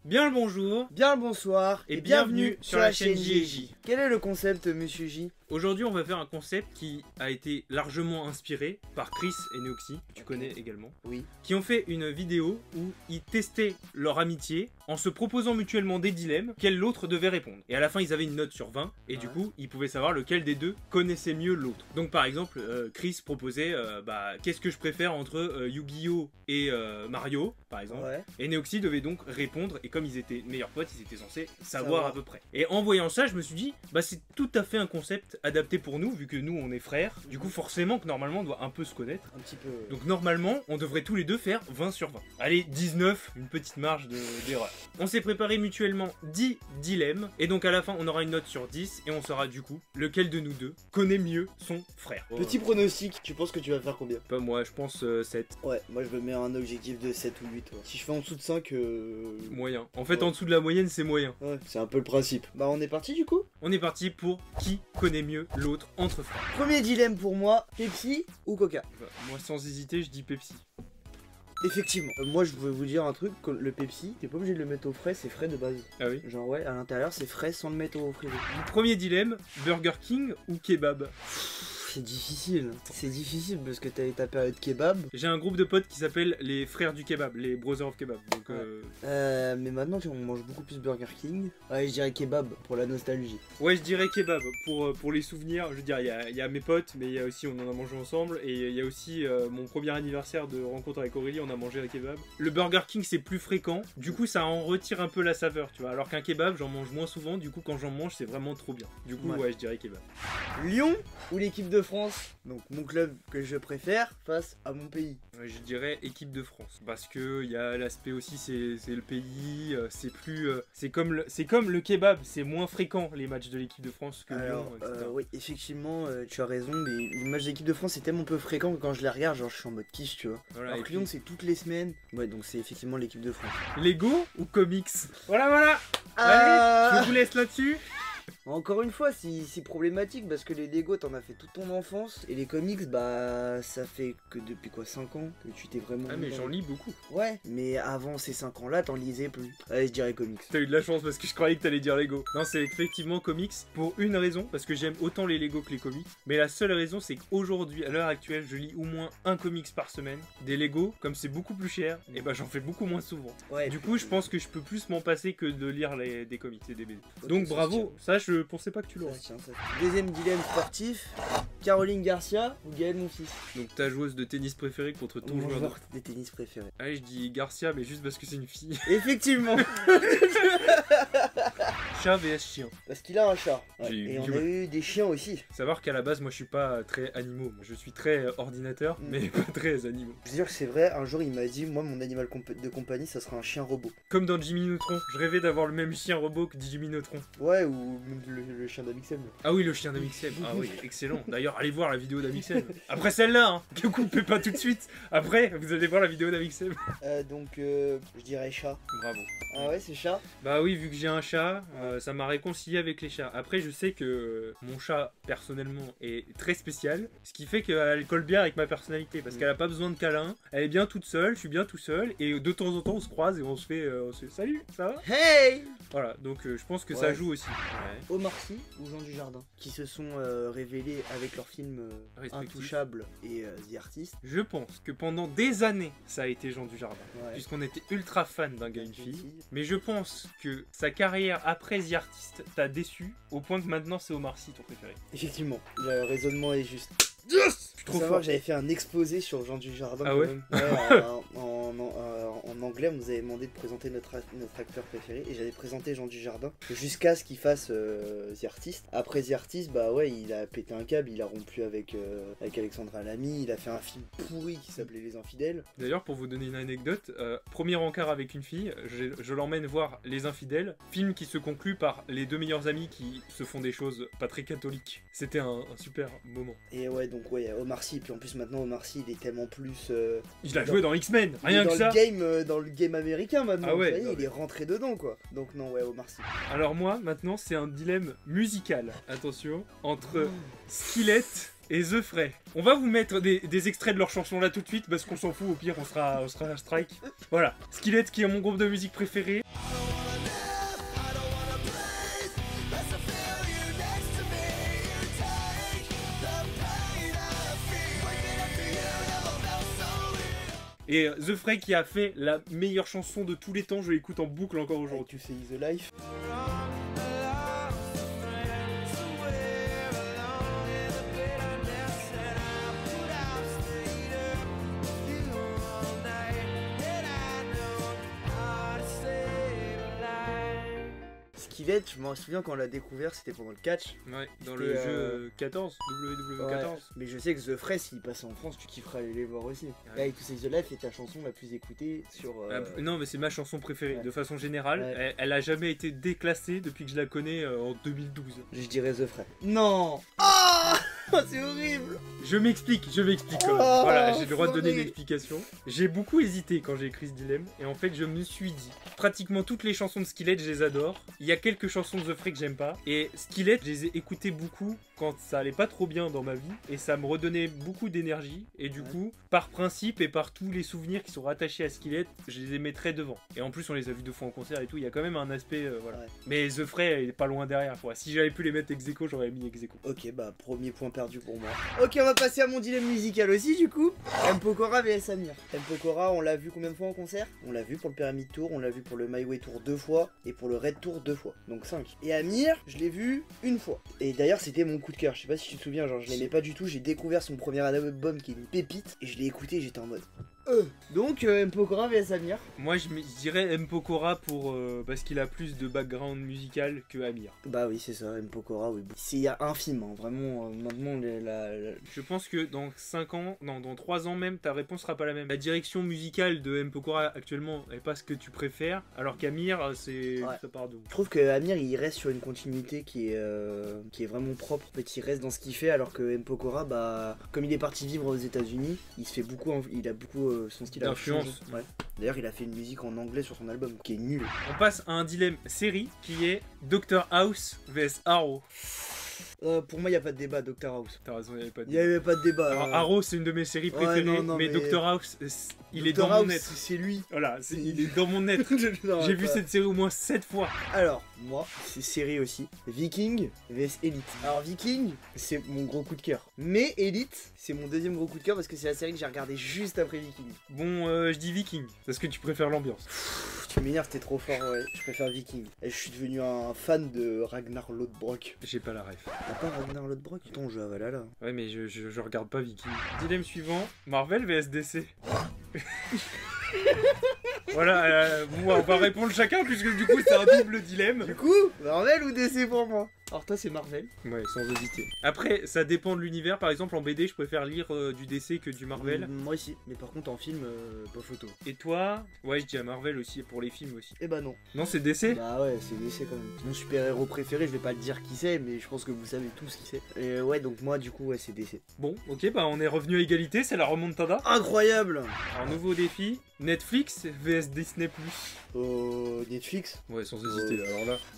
Bien le bonjour, bien le bonsoir et bienvenue sur la chaîne JJ. Quel est le concept, monsieur J? Aujourd'hui, on va faire un concept qui a été largement inspiré par Chris et Neoxy, que tu connais également, Oui. qui ont fait une vidéo où ils testaient leur amitié en se proposant mutuellement des dilemmes auxquels l'autre devait répondre. Et à la fin, ils avaient une note sur 20, et du coup, ils pouvaient savoir lequel des deux connaissait mieux l'autre. Donc par exemple, Chris proposait qu'est-ce que je préfère entre Yu-Gi-Oh et Mario, par exemple. Ouais. Et Neoxy devait donc répondre, et comme ils étaient meilleurs potes, ils étaient censés savoir à peu près. Et en voyant ça, je me suis dit, c'est tout à fait un concept adapté pour nous, vu que nous on est frères. Du coup, forcément que normalement on doit un peu se connaître. Un petit peu. Donc normalement, on devrait tous les deux faire 20 sur 20. Allez, 19, une petite marge d'erreur. On s'est préparé mutuellement 10 dilemmes, et donc à la fin, on aura une note sur 10, et on saura du coup lequel de nous deux connaît mieux son frère. Petit pronostic, tu penses que tu vas faire combien? Pas moi, je pense 7. Ouais, moi je me mets un objectif de 7 ou 8. Ouais. Si je fais en dessous de 5, Moyen. En fait, en dessous de la moyenne, c'est moyen. ouais, c'est un peu le principe. Bah on est parti du coup. On est parti pour qui connaît mieux l'autre entre frères. Premier dilemme pour moi, Pepsi ou Coca? Moi, sans hésiter, je dis Pepsi. Effectivement. Moi je voulais vous dire un truc, que le Pepsi, t'es pas obligé de le mettre au frais, c'est frais de base. Ah oui. Genre ouais, à l'intérieur c'est frais sans le mettre au frigo. Premier dilemme, Burger King ou kebab? C'est difficile. C'est difficile parce que t'as ta période kebab. J'ai un groupe de potes qui s'appelle les frères du kebab, les Brothers of Kebab. Donc, Mais maintenant on mange beaucoup plus Burger King. Ouais, je dirais kebab pour la nostalgie. ouais, je dirais kebab pour les souvenirs. Je veux dire, il y a mes potes, mais il y a aussi, on en a mangé ensemble. Et il y a aussi mon premier anniversaire de rencontre avec Aurélie, on a mangé un kebab. Le Burger King, c'est plus fréquent. Du coup, ça en retire un peu la saveur, tu vois. Alors qu'un kebab, j'en mange moins souvent. Du coup, quand j'en mange, c'est vraiment trop bien. Du coup, ouais, je dirais kebab. Lyon ou l'équipe de France, donc mon club que je préfère, face à mon pays. Ouais, je dirais équipe de France. Parce que il y a l'aspect aussi, c'est le pays. C'est plus. C'est comme le kebab, c'est moins fréquent les matchs de l'équipe de France que Alors, Lyon, etc. oui, effectivement, tu as raison, mais les matchs d'équipe de France c'est tellement peu fréquent que quand je les regarde, genre je suis en mode kiff, tu vois. Voilà, Alors et que Lyon puis- c'est toutes les semaines. Ouais, donc c'est effectivement l'équipe de France. Lego ou comics? Voilà. Allez, je vous laisse là-dessus. Encore une fois, c'est problématique parce que les Lego t'en as fait toute ton enfance et les comics, bah ça fait que depuis quoi 5 ans que tu t'es vraiment. Ah mais j'en lis beaucoup. Ouais, mais avant ces 5 ans là, t'en lisais plus. Allez, je dirais comics. T'as eu de la chance parce que je croyais que t'allais dire Lego. Non, c'est effectivement comics pour une raison, parce que j'aime autant les Lego que les comics. Mais la seule raison, c'est qu'aujourd'hui, à l'heure actuelle, je lis au moins un comics par semaine. Des Lego, comme c'est beaucoup plus cher, et bah j'en fais beaucoup moins souvent. Ouais. Du coup, je pense que je peux plus m'en passer que de lire des comics et des BD. Ok, Donc ça se bravo, ça je pensais pas que tu Ça l'aurais. se tient, ça se tient. Deuxième dilemme sportif, Caroline Garcia ou Gaël Monfils? Donc ta joueuse de tennis préférée contre ton Mon joueur de... joueur des tennis préférés. Allez, je dis Garcia, mais juste parce que c'est une fille. Effectivement. Chat vs chien. Parce qu'il a un chat. Ouais. J'ai eu Et on du a mal. eu des chiens aussi. Savoir qu'à la base, moi je suis pas très animaux. Je suis très ordinateur, mais pas très animaux. Je veux dire que c'est vrai, un jour il m'a dit, moi mon animal de compagnie ça sera un chien robot. Comme dans Jimmy Neutron, je rêvais d'avoir le même chien robot que Jimmy Neutron. Ouais, ou le chien d'Amixem. Ah oui, le chien d'Amixem. Ah oui, excellent. D'ailleurs, allez voir la vidéo d'Amixem. Après celle-là, hein, que coupez pas tout de suite. Après, vous allez voir la vidéo d'Amixem. Donc je dirais chat. Bravo. Ah ouais, c'est chat. Bah oui, vu que j'ai un chat, ça m'a réconcilié avec les chats. Après, je sais que mon chat, personnellement, est très spécial. Ce qui fait qu'elle colle bien avec ma personnalité. Parce qu'elle a pas besoin de câlin. Elle est bien toute seule, je suis bien tout seul. Et de temps en temps, on se croise et on se fait salut, ça va? Hey! Voilà, donc je pense que Ouais. ça joue aussi. Ouais. Omar Sy ou Jean Dujardin, qui se sont révélés avec leur film Respectif. Intouchable et The Artist. Je pense que pendant des années, ça a été Jean Dujardin. Ouais. Puisqu'on était ultra fan d'un gars et une fille. Mais je pense que sa carrière après The Artist t'a déçu au point que maintenant c'est Omar Sy ton préféré. Effectivement, le raisonnement est juste. Yes! Je suis Faut trop savoir fort. que j'avais fait un exposé sur Jean Dujardin. Ah quand ouais même. En anglais, on nous avait demandé de présenter notre acteur préféré et j'avais présenté Jean Dujardin jusqu'à ce qu'il fasse The Artist. Après The Artist, bah ouais, il a pété un câble, il a rompu avec Alexandra Lamy, il a fait un film pourri qui s'appelait Les Infidèles. D'ailleurs, pour vous donner une anecdote, premier encart avec une fille, je l'emmène voir Les Infidèles, film qui se conclut par les deux meilleurs amis qui se font des choses pas très catholiques. C'était un super moment. Et ouais, donc ouais, Omar Sy, puis en plus maintenant Omar Sy il est tellement plus. Il a joué dans X-Men, rien dans que ça. Dans le game américain maintenant, Ah ouais, ça y est, non, il est rentré dedans quoi. Donc non, ouais, Omar Sy. Alors moi, maintenant, c'est un dilemme musical, attention, entre Skillet et The Fray. On va vous mettre des extraits de leurs chansons là tout de suite parce qu'on s'en fout, au pire on sera un strike. Voilà, Skillet qui est mon groupe de musique préféré. Et The Fray qui a fait la meilleure chanson de tous les temps, je l'écoute en boucle encore aujourd'hui. Tu sais The Life. Skillet, je m'en souviens quand on l'a découvert, c'était pendant le catch. Ouais, dans le jeu 14, WW14. Ouais, mais je sais que The Fray, s'il passait en France, tu kifferais aller les voir aussi. Ouais. Là, To Say The Life est ta chanson la plus écoutée sur. Non, mais c'est ma chanson préférée, Ouais. de façon générale. Ouais. Elle a jamais été déclassée depuis que je la connais en 2012. Je dirais The Fray. Non. Ah c'est horrible. Je m'explique quand même. Oh, Voilà, j'ai le droit de donner une enfoiré. explication. J'ai beaucoup hésité quand j'ai écrit ce dilemme, et en fait, je me suis dit, pratiquement toutes les chansons de Skillet, je les adore. Il y a quelques chansons de The Fray que j'aime pas, et Skillet, je les ai écoutées beaucoup quand ça allait pas trop bien dans ma vie, et ça me redonnait beaucoup d'énergie, et du coup, par principe et par tous les souvenirs qui sont rattachés à Skillet, je les mettrais devant. Et en plus, on les a vus 2 fois en concert et tout, il y a quand même un aspect, voilà. Ouais. Mais The Fray est pas loin derrière, quoi. Si j'avais pu les mettre ex aequo, j'aurais mis ex aequo. Ok, bah premier point perdu pour moi. Ok, on va passer à mon dilemme musical aussi du coup. M. Pokora vs Amir. M. Pokora, on l'a vu combien de fois en concert? On l'a vu pour le Pyramid Tour, on l'a vu pour le My Way Tour 2 fois et pour le Red Tour 2 fois. Donc 5. Et Amir, je l'ai vu une fois. Et d'ailleurs, c'était mon coup de cœur. Je sais pas si tu te souviens, genre je l'aimais pas du tout. J'ai découvert son premier album qui est une pépite et je l'ai écouté et j'étais en mode. Donc M. Pokora vs Amir. Moi, je dirais M. Pokora parce qu'il a plus de background musical que Amir. Bah oui, c'est ça, M. Pokora, oui. Il y a un film, hein, vraiment, maintenant, Je pense que dans 5 ans, non, dans 3 ans même, ta réponse sera pas la même. La direction musicale de M. Pokora actuellement est pas ce que tu préfères, alors qu'Amir, c'est Ouais. ça part d'où? Je trouve que Amir il reste sur une continuité qui est vraiment propre. En fait, il reste dans ce qu'il fait, alors que M. Pokora, bah, comme il est parti vivre aux États-Unis, il a beaucoup son style a D'influence. changé. Ouais. D'ailleurs, il a fait une musique en anglais sur son album, qui est nul. On passe à un dilemme série qui est Dr House vs Arrow. Pour moi, il y a pas de débat, Dr House. T'as raison, il n'y avait pas de Il y avait pas de débat. Alors, Arrow, c'est une de mes séries préférées, non, mais mais Dr House, il est Dr. dans House, mon être. c'est lui. Voilà, il est dans mon être. Non, J'ai vu pas- cette série au moins 7 fois. Alors, moi, c'est série aussi. Viking vs Elite. Alors, Viking, c'est mon gros coup de cœur. Mais Elite, c'est mon deuxième gros coup de cœur parce que c'est la série que j'ai regardée juste après Viking. Bon, je dis Viking, parce que tu préfères l'ambiance. Tu m'énerves, t'es trop fort, ouais. Je préfère Viking. Et je suis devenu un fan de Ragnar Lodbrok. J'ai pas la ref. T'as pas Ragnar Lodbrok? Putain, on joue à Valhalla. Ouais, mais je regarde pas Viking. Dilemme suivant, Marvel vs DC. Voilà, on va répondre chacun, puisque du coup c'est un double dilemme. Du coup, Marvel ou DC pour moi? Alors toi, c'est Marvel. Ouais, sans hésiter. Après, ça dépend de l'univers. Par exemple, en BD, je préfère lire du DC que du Marvel. Moi aussi. Mais par contre, en film, pas photo. Et toi? Ouais, je dis à Marvel aussi, pour les films aussi. Eh bah non. Non, c'est DC? Bah ouais, c'est DC quand même. Mon super-héros préféré, je vais pas le dire qui c'est, mais je pense que vous savez tous qui c'est. Et ouais, donc moi, du coup, ouais, c'est DC. Bon, ok, bah on est revenu à égalité, c'est la remontada. Incroyable! Alors, nouveau défi, Netflix vs Disney+. Netflix? Ouais, sans hésiter,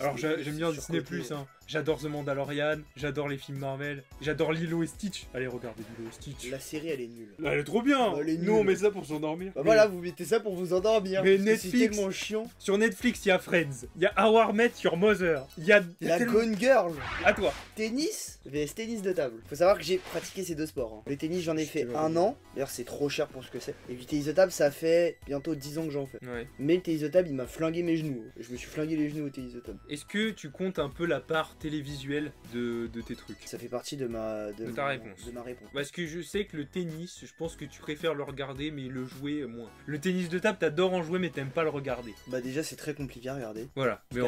alors j'aime bien Disney+, hein. J'adore The Mandalorian, j'adore les films Marvel, j'adore Lilo et Stitch. Allez, regardez Lilo et Stitch. La série, elle est nulle. Elle est trop bien. Elle est Nous, on nulle. met ça pour s'endormir. Bah voilà, vous mettez ça pour vous endormir. Mais parce que Netflix- c'est tellement chiant. Sur Netflix, il y a Friends, il y a How I Met Your Mother, il y a... La tellement- Gone Girl. À toi. Tennis vs tennis de table. Faut savoir que j'ai pratiqué ces deux sports. Le tennis, j'en ai Je fait te le 1 an. D'ailleurs, c'est trop cher pour ce que c'est. Et le tennis de table, ça fait bientôt 10 ans que j'en fais. Ouais. Mais le tennis de table, il m'a flingué mes genoux. Je me suis flingué les genoux au tennis de table. Est-ce que tu comptes un peu la part télévisuelle de tes trucs? Ça fait partie de De ta réponse. De ma réponse. Parce que je sais que le tennis, je pense que tu préfères le regarder mais le jouer moins. Le tennis de table, t'adores en jouer mais t'aimes pas le regarder. Bah déjà, c'est très compliqué à regarder. Voilà. Mais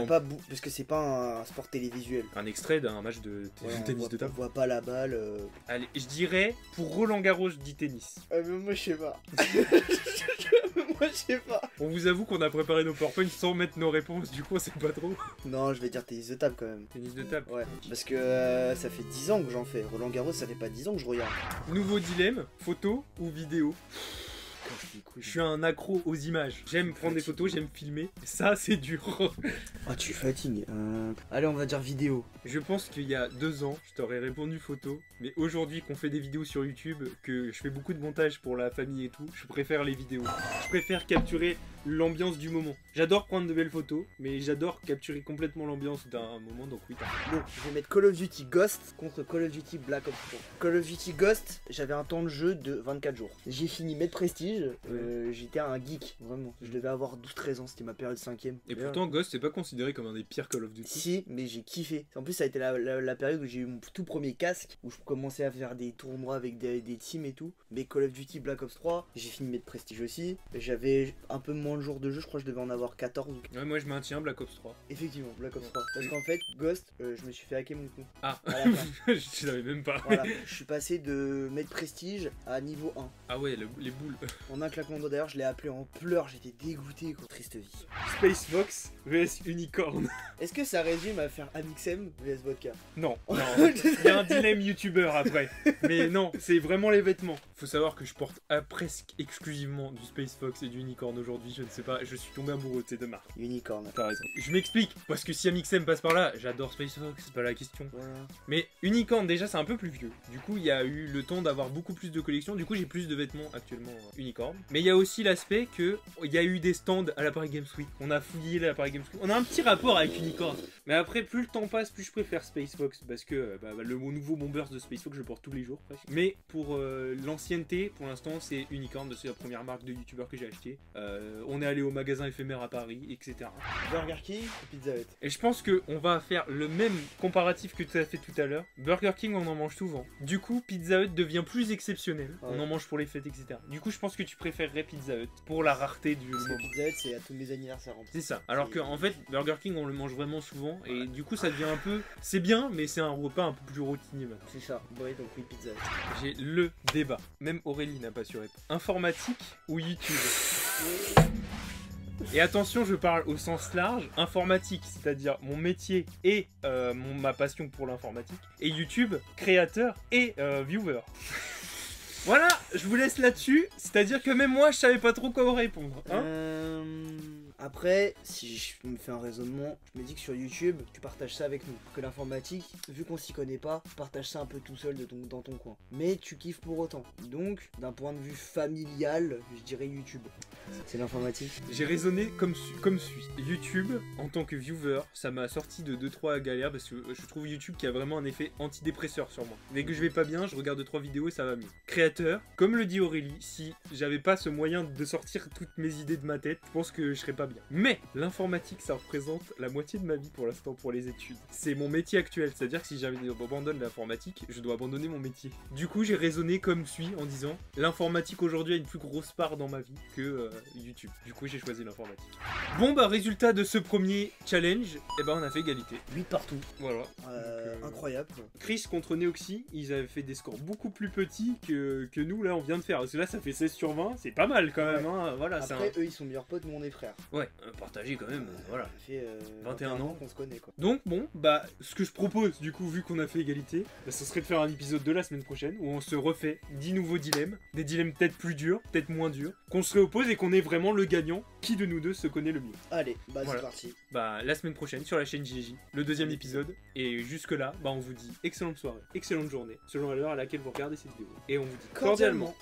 Parce que c'est pas un sport télévisuel. un extrait d'un match de Ouais, on tennis voit- de table. On voit pas la balle. Allez, je dirais pour Roland Garros, je dis tennis. Mais moi, je sais pas. Moi, je sais pas. On vous avoue qu'on a préparé nos PowerPoint sans mettre nos réponses, du coup on sait pas trop. Non, je vais dire tennis de table quand même. Tennis de table. Ouais, parce que ça fait 10 ans que j'en fais. Roland Garros, ça fait pas 10 ans que je regarde. Nouveau dilemme, photo ou vidéo? casse les couilles. Je suis un accro aux images. J'aime prendre des photos, j'aime filmer. Ça, c'est dur. Ah, tu fatigues. Allez, on va dire vidéo. Je pense qu'il y a 2 ans, je t'aurais répondu photo. Mais aujourd'hui, qu'on fait des vidéos sur YouTube, que je fais beaucoup de montage pour la famille et tout, je préfère les vidéos. Je préfère capturer l'ambiance du moment. J'adore prendre de belles photos, mais j'adore capturer complètement l'ambiance d'un moment, donc oui. Bon, je vais mettre Call of Duty Ghost contre Call of Duty Black Ops 3. Call of Duty Ghost, j'avais un temps de jeu de 24 jours. J'ai fini Maître Prestige, j'étais un geek, vraiment. Je devais avoir 12-13 ans, c'était ma période 5ème. Et pourtant, Ghost, c'est pas considéré comme un des pires Call of Duty. Si, mais j'ai kiffé. En plus, ça a été la période où j'ai eu mon tout premier casque, où je commençais à faire des tournois avec des teams et tout. Mais Call of Duty Black Ops 3, j'ai fini Maître Prestige aussi. J'avais un peu moins de jours de jeu, je crois que je devais en avoir 14 ou 15. Ouais, moi je maintiens Black Ops 3. Effectivement, Black Ops 3. Parce qu'en fait, Ghost, je me suis fait hacker mon compte. Ah, À la fin. je savais même pas. Voilà, je suis passé de Maître Prestige à niveau 1. Ah ouais, les boules. En un claquement de doigts, d'ailleurs, je l'ai appelé en pleurs, j'étais dégoûté, quoi. Triste vie. Space Fox vs Unicorn. Est-ce que ça résume à faire Amixem vs Vodka? Non, non. Il y a un dilemme youtubeur après. Mais non, c'est vraiment les vêtements. Faut savoir que je porte presque exclusivement du Space Fox et du Unicorn aujourd'hui. Je ne sais pas, je suis tombé amoureux de ces deux marques. Unicorn. T'as raison. Je m'explique, parce que si Amixem passe par là, j'adore Space Fox, c'est pas la question. Voilà. Mais Unicorn, déjà, c'est un peu plus vieux. Du coup, il y a eu le temps d'avoir beaucoup plus de collections. Du coup, j'ai plus de vêtements actuellement Unicorn. Mais il y a aussi l'aspect que il y a eu des stands à la Paris Games Week. On a fouillé la Paris Games Week. On a un petit rapport avec Unicorn. Mais après, plus le temps passe, plus je préfère Space Fox. Parce que le nouveau Bombers de Space Fox, je le porte tous les jours. Presque. Mais pour l'ancienneté, pour l'instant, c'est Unicorn. C'est la première marque de youtubeur que j'ai acheté. On est allé au magasin éphémère à Paris, etc. Burger King ou Pizza Hut? Et je pense qu'on va faire le même comparatif que tu as fait tout à l'heure. Burger King, on en mange souvent. Du coup, Pizza Hut devient plus exceptionnel. Ouais. On en mange pour les fêtes, etc. Du coup, je pense que tu préférerais Pizza Hut pour la rareté du Parce que moment. Pizza Hut, c'est à tous mes anniversaires en plus. C'est ça. Alors que en fait, Burger King, on le mange vraiment souvent. Et du coup, ça devient un peu... C'est bien, mais c'est un repas un peu plus routinier maintenant. C'est ça. Ouais, donc oui, Pizza Hut. J'ai le débat. Même Aurélie n'a pas su répondre. Informatique ou YouTube? Et attention, je parle au sens large, informatique, c'est-à-dire mon métier et ma passion pour l'informatique, et YouTube, créateur et viewer. Voilà, je vous laisse là-dessus, c'est-à-dire que même moi, je savais pas trop quoi répondre. Hein. Après, si je me fais un raisonnement, je me dis que sur YouTube, tu partages ça avec nous. Que l'informatique, vu qu'on s'y connaît pas, partage ça un peu tout seul dans ton coin. Mais tu kiffes pour autant. Donc, d'un point de vue familial, je dirais YouTube. C'est l'informatique. J'ai raisonné comme suit. YouTube, en tant que viewer, ça m'a sorti de 2-3 galères parce que je trouve YouTube qui a vraiment un effet antidépresseur sur moi. Dès que je vais pas bien, je regarde 2-3 vidéos et ça va mieux. Créateur, comme le dit Aurélie, si j'avais pas ce moyen de sortir toutes mes idées de ma tête, je pense que je serais pas bien. Mais l'informatique, ça représente la moitié de ma vie pour l'instant pour les études. C'est mon métier actuel, c'est-à-dire que si j'abandonne l'informatique, je dois abandonner mon métier. Du coup, j'ai raisonné comme suit en disant l'informatique aujourd'hui a une plus grosse part dans ma vie que YouTube. Du coup, j'ai choisi l'informatique. Bon, résultat de ce premier challenge, on a fait égalité. 8 partout. Voilà. Incroyable. Chris contre Neoxy, ils avaient fait des scores beaucoup plus petits que nous, là, on vient de faire. Parce que là, ça fait 16 sur 20, c'est pas mal quand même. Hein. Voilà, après, eux, ils sont meilleurs potes, nous, on est frères. Ouais, partagé quand même, voilà. Ça fait 21 ans qu'on se connaît, quoi. Donc bon, ce que je propose du coup, vu qu'on a fait égalité, ce serait de faire un épisode de la semaine prochaine où on se refait 10 nouveaux dilemmes, des dilemmes peut-être plus durs, peut-être moins durs, qu'on se réoppose et qu'on est vraiment le gagnant, qui de nous deux se connaît le mieux. Allez, voilà. C'est parti. La semaine prochaine sur la chaîne JJ, le deuxième épisode, et jusque là, on vous dit excellente soirée, excellente journée, selon l'heure à laquelle vous regardez cette vidéo. Et on vous dit cordialement.